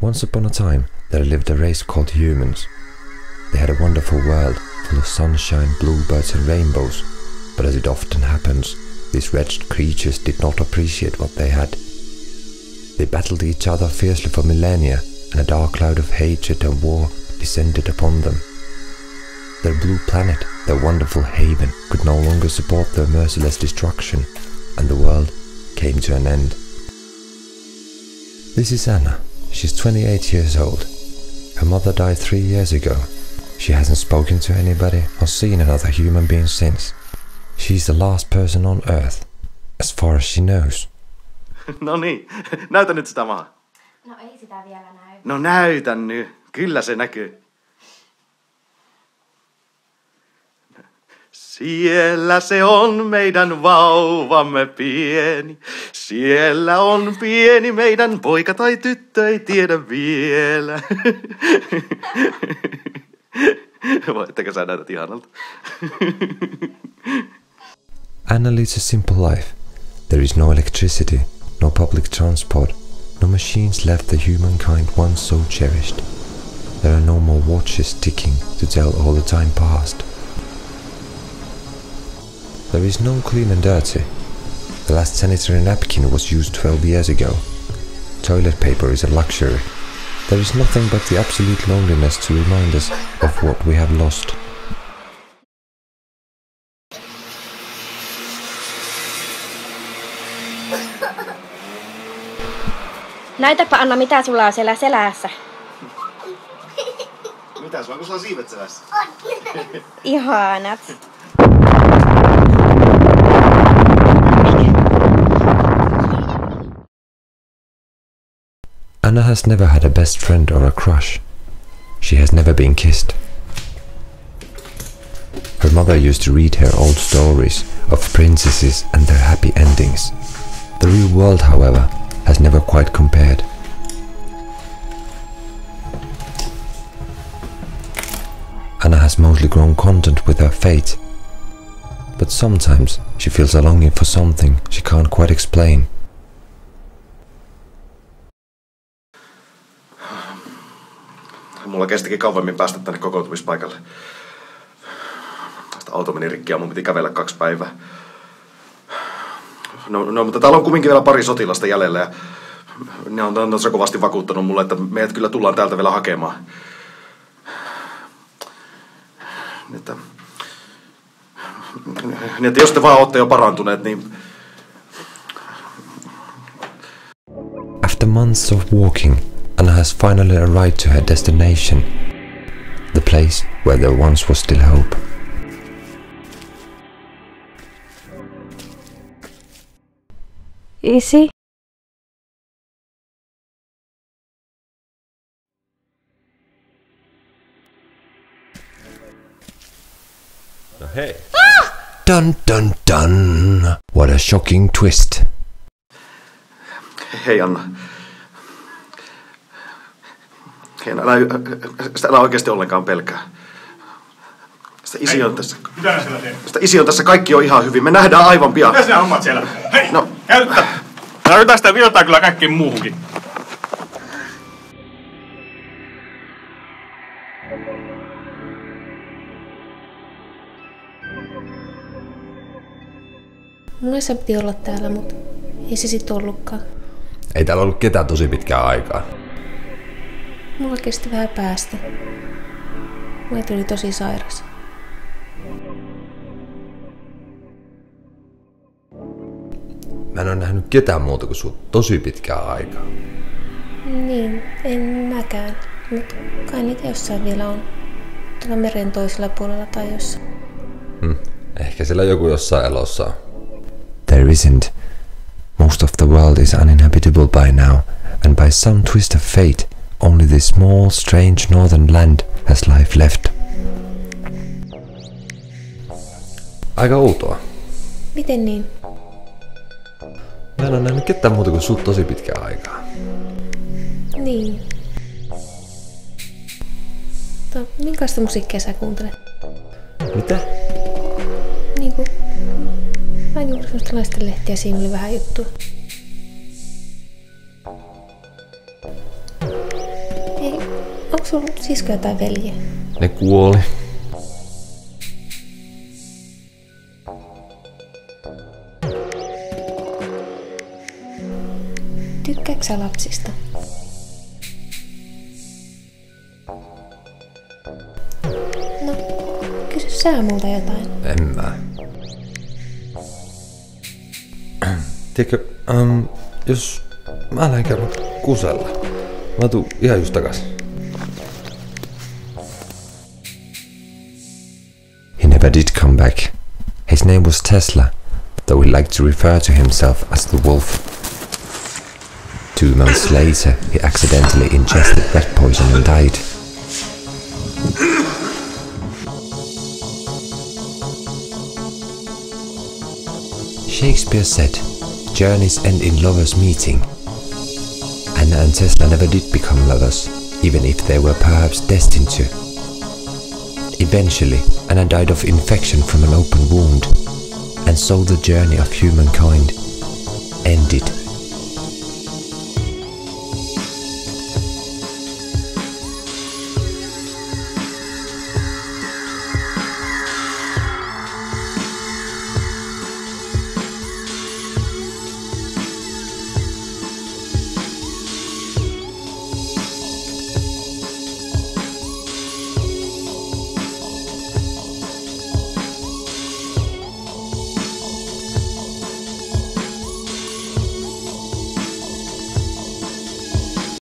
Once upon a time, there lived a race called humans. They had a wonderful world, full of sunshine, bluebirds and rainbows. But as it often happens, these wretched creatures did not appreciate what they had. They battled each other fiercely for millennia, and a dark cloud of hatred and war descended upon them. Their blue planet, their wonderful haven, could no longer support their merciless destruction, and the world came to an end. This is Anna. She's 28 years old. Her mother died 3 years ago. She hasn't spoken to anybody or seen another human being since. She's the last person on Earth, as far as she knows. No niin, näytä nyt sitä maa. No ei sitä vielä näy. No näytän nyt, kyllä se näkyy. Siellä se on meidän vauvamme pieni. Siellä on pieni meidän poika tai tyttö, ei tiedä vielä. Ettekö sä näytät ihanalta? Anna leads a simple life. There is no electricity, no public transport, no machines left the humankind once so cherished. There are no more watches ticking to tell all the time past. There is no clean and dirty. The last sanitary napkin was used 12 years ago. Toilet paper is a luxury. There is nothing but the absolute loneliness to remind us of what we have lost. Näytäpä Anna, mitä sulla on siellä selässä. Mitä sulla, kun sulla on siivet selässä? Ihanat. Anna has never had a best friend or a crush. She has never been kissed. Her mother used to read her old stories of princesses and their happy endings. The real world, however, has never quite compared. Anna has mostly grown content with her fate, but sometimes she feels a longing for something she can't quite explain. Mulla kestikin kauemmin päästä tänne kokoontumispaikalle. Auto meni rikki ja mun piti kävellä 2 päivää. No, mutta täällä on kumminkin vielä pari sotilasta jäljellä ja ne on tosi kovasti vakuuttanut mulle, että meidät kyllä tullaan täältä vielä hakemaan. Niin, että jos te vaan ootte jo parantuneet, niin... After months of walking, Anna has finally arrived to her destination, the place where there once was still hope. Isi? No hei. Dun dun dun! What a shocking twist. Hei Anna. Hei, älä oikeasti ollenkaan pelkää. Isi on tässä, kaikki on ihan hyvin. Me nähdään aivan pian. Mitäs nämä hommat siellä? Hei, no. Käytä! Tarvitaan sitä virtaa kyllä kaikkeen muuhunkin. Mun se piti olla täällä, mutta ei se sit ollutkaan. Ei täällä ollut ketään tosi pitkään aikaa. Mulla kesti vähän päästä. Mä tuli tosi sairas. Mä en ole nähnyt ketään muuta kuin sut tosi pitkään aikaa. Niin, en mäkään. Mutta kai niitä jossain vielä on. Tuolla meren toisella puolella tai jossain. Ehkä siellä joku jossain elossa on. There isn't. Most of the world is uninhabitable by now, and by some twist of fate, only this small, strange northern land has life left. Aika outoa. Miten niin? Mä en ole nähnyt ketään muuta kuin sut tosi pitkään aikaa. Niin. Minkälaista musiikkia sä kuuntelet? Mitä? Niinku... Mäkin luin semmoista naistenlehtiä, siinä oli vähän juttua. Onko sulla siskoja tai veljiä? Ne kuoli. Tykkääksä sä lapsista? No, kysy sä multa jotain. En mä. Tiedätkö, jos mä lähden käydä kusella, mä tuun ihan just takas. He never did come back. His name was Tesla, though he liked to refer to himself as the Wolf. 2 months later, he accidentally ingested rat poison and died. Shakespeare said, journeys end in lovers meeting. Anna and Tesla never did become lovers, even if they were perhaps destined to. Eventually, Anna died of infection from an open wound, and so the journey of humankind ended.